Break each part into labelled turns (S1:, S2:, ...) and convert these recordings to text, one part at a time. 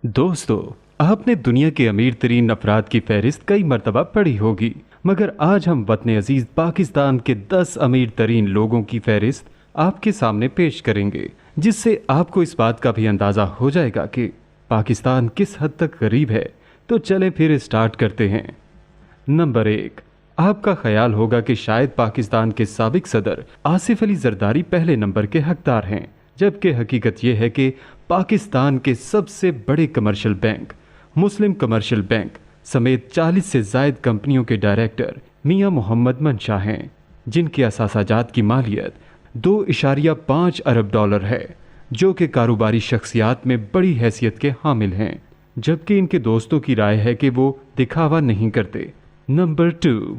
S1: दोस्तों, आपने दुनिया के अमीर तरीन अफराद की फहरिस्त कई मरतबा पढ़ी होगी, मगर आज हम वतन अजीज पाकिस्तान के 10 अमीर तरीन लोगों की फहरिस्त आपके सामने पेश करेंगे, जिससे आपको इस बात का भी अंदाज़ा हो जाएगा कि पाकिस्तान किस हद तक गरीब है। तो चलें फिर स्टार्ट करते हैं। नंबर 1, आपका ख्याल होगा कि शायद पाकिस्तान के साबिक सदर आसिफ अली जरदारी पहले नंबर के हकदार हैं, जबकि हकीकत यह है कि पाकिस्तान के सबसे बड़े कमर्शियल बैंक मुस्लिम कमर्शियल बैंक समेत 40 से ज़ायद कंपनियों के डायरेक्टर मियां मोहम्मद मंशा हैं, जिनकी असासाजात की मालियत 2.5 अरब डॉलर है, जो कि कारोबारी शख्सियात में बड़ी हैसियत के हामिल हैं, जबकि इनके दोस्तों की राय है कि वो दिखावा नहीं करते। नंबर 2,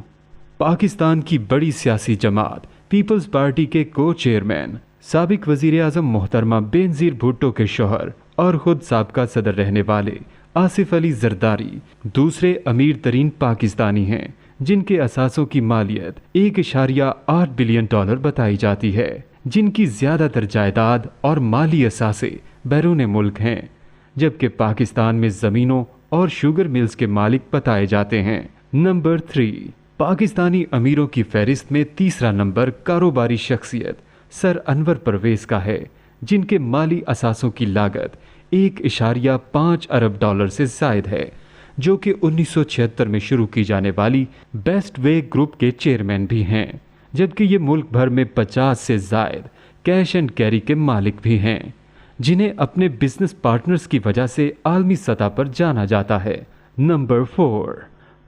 S1: पाकिस्तान की बड़ी सियासी जमात पीपल्स पार्टी के को चेयरमैन साबिक वजीर आज़म मोहतरमा बेनज़ीर भुट्टो के शौहर और खुद साबका सदर रहने वाले आसिफ अली जरदारी दूसरे अमीर तरीन पाकिस्तानी हैं, जिनके असासों की मालियत 1.8 बिलियन डॉलर बताई जाती है, जिनकी ज़्यादातर जायदाद और माली असासे बैरून मुल्क हैं, जबकि पाकिस्तान में ज़मीनों और शुगर मिल्स के मालिक बताए जाते हैं। नंबर 3, पाकिस्तानी अमीरों की फहरिस्त में तीसरा नंबर कारोबारी शख्सियत सर अनवर परवेज़ का है, जिनके माली असासों की लागत 1.5 अरब डॉलर से ज़ायद है, जो कि 1976 में शुरू की जाने वाली बेस्ट वे ग्रुप के चेयरमैन भी हैं, जबकि ये मुल्क भर में 50 से ज़ायद कैश एंड कैरी के मालिक भी हैं, जिन्हें अपने बिजनेस पार्टनर्स की वजह से आलमी सतह पर जाना जाता है। नंबर 4,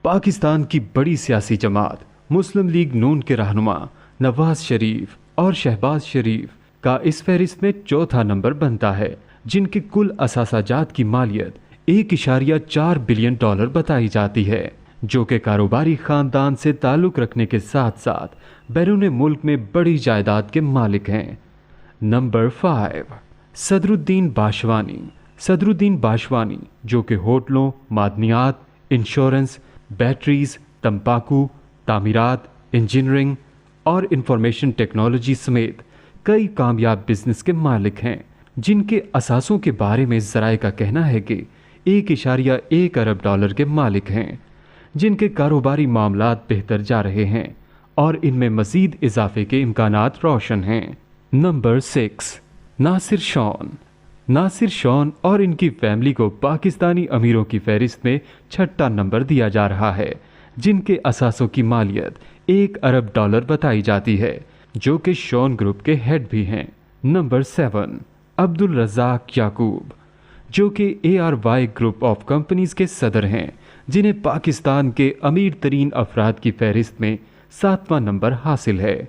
S1: पाकिस्तान की बड़ी सियासी जमात मुस्लिम लीग नून के रहनुमा नवाज शरीफ और शहबाज शरीफ का इस फहरिस्त में चौथा नंबर बनता है, जिनके कुल असासाजात की मालियत 1.4 बिलियन डॉलर बताई जाती है, जो कि कारोबारी ख़ानदान से ताल्लुक़ रखने के साथ साथ बैरून मुल्क में बड़ी जायदाद के मालिक हैं। नंबर 5, सदरुद्दीन बाशवानी, जो कि होटलों, मादनियात, इंश्योरेंस, बैटरीज, तंबाकू, तामीरात, इंजीनियरिंग और इंफॉर्मेशन टेक्नोलॉजी समेत कई कामयाब बिजनेस के मालिक हैं, जिनके असासों के बारे में ज़राए का कहना है कि 1.1 अरब डॉलर के मालिक हैं, जिनके कारोबारी मामलात बेहतर जा रहे हैं और इनमें मज़ीद इजाफे के इम्कानात रोशन हैं। नंबर 6, नासिर शॉन और इनकी फैमिली को पाकिस्तानी अमीरों की फहरिस्त में छठा नंबर दिया जा रहा है, जिनके असासों की मालियत 1 अरब डॉलर बताई जाती है, जो कि शॉन ग्रुप के हेड भी हैं। नंबर 7, अब्दुल रज़ाक याकूब, जो कि ARY ग्रुप ऑफ कंपनीज के सदर हैं, जिन्हें पाकिस्तान के अमीर तरीन अफराद की फहरिस्त में 7वां नंबर हासिल है,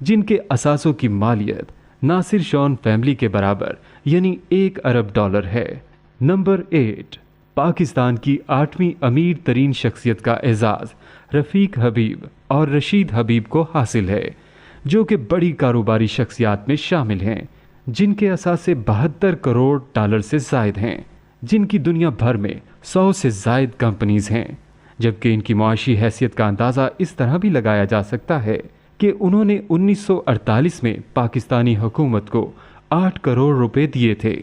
S1: जिनके असासों की मालियत नासिर शॉन फैमिली के बराबर यानी 1 अरब डॉलर है। नंबर 8, पाकिस्तान की 8वीं अमीर तरीन शख्सियत का एजाज़ रफ़ीक हबीब और रशीद हबीब को हासिल है, जो कि बड़ी कारोबारी शख्सियात में शामिल हैं, जिनके असासे 72 करोड़ डॉलर से ज़ायद हैं, जिनकी दुनिया भर में 100 से ज़ायद कंपनीज हैं, जबकि इनकी मुआशी हैसियत का अंदाज़ा इस तरह भी लगाया जा सकता है कि उन्होंने 1948 में पाकिस्तानी हुकूमत को 8 करोड़ रुपए दिए थे।